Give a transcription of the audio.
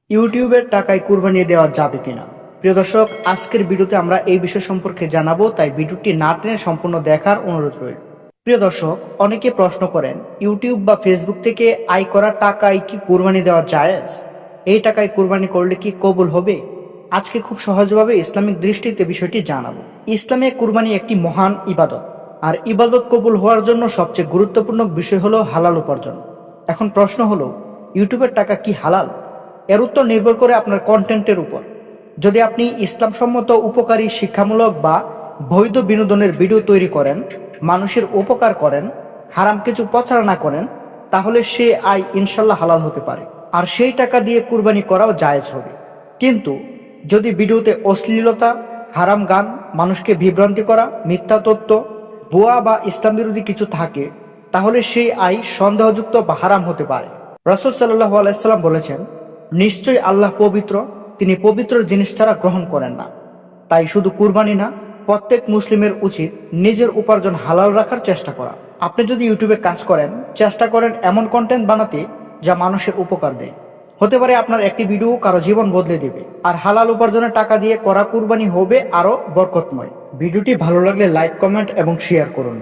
ইউটিউবের টাকায় কুরবানি দেওয়া যাবে কিনা। প্রিয় দর্শক, আজকের ভিডিওতে আমরা এই বিষয় সম্পর্কে জানাবো, তাই ভিডিওটি না টেনে সম্পূর্ণ দেখার অনুরোধ রইল। প্রিয় দর্শক, অনেকে প্রশ্ন করেন ইউটিউব বা ফেসবুক থেকে আয় করা টাকায় কি কুরবানি দেওয়া জায়েজ? এই টাকায় কুরবানি করলে কি কবুল হবে? আজকে খুব সহজভাবে ইসলামিক দৃষ্টিতে বিষয়টি জানাবো। ইসলামে কুরবানি একটি মহান ইবাদত, আর ইবাদত কবুল হওয়ার জন্য সবচেয়ে গুরুত্বপূর্ণ বিষয় হলো হালাল উপার্জন। এখন প্রশ্ন হলো, ইউটিউবের টাকা কি হালাল? এর উত্তর নির্ভর করে আপনার কন্টেন্টের উপর। যদি আপনি ইসলামসম্মত, উপকারী, শিক্ষামূলক বা বৈধ বিনোদনের ভিডিও তৈরি করেন, মানুষের উপকার করেন, হারাম কিছু প্রচার না করেন, তাহলে সে আয় ইনশাল্লাহ হালাল হতে পারে, আর সেই টাকা দিয়ে কুরবানি করাও জায়েজ হবে। কিন্তু যদি ভিডিওতে অশ্লীলতা, হারাম গান, মানুষকে বিভ্রান্তি করা, মিথ্যা তথ্য, ভুয়া বা ইসলাম বিরোধী কিছু থাকে, তাহলে সেই আয় সন্দেহযুক্ত বা হারাম হতে পারে। রাসূল সাল্লাল্লাহু আলাইহি সাল্লাম বলেছেন, নিশ্চয়ই আল্লাহ পবিত্র, তিনি পবিত্র জিনিস ছাড়া গ্রহণ করেন না। তাই শুধু কুরবানি না, প্রত্যেক মুসলিমের উচিত নিজের উপার্জন হালাল রাখার চেষ্টা করা। আপনি যদি ইউটিউবে কাজ করেন, চেষ্টা করেন এমন কন্টেন্ট বানাতে যা মানুষের উপকার দেয়। হতে পারে আপনার একটি ভিডিও কারো জীবন বদলে দেবে, আর হালাল উপার্জনের টাকা দিয়ে করা কুরবানি হবে আরো বরকতময়। ভিডিওটি ভালো লাগলে লাইক, কমেন্ট এবং শেয়ার করুন।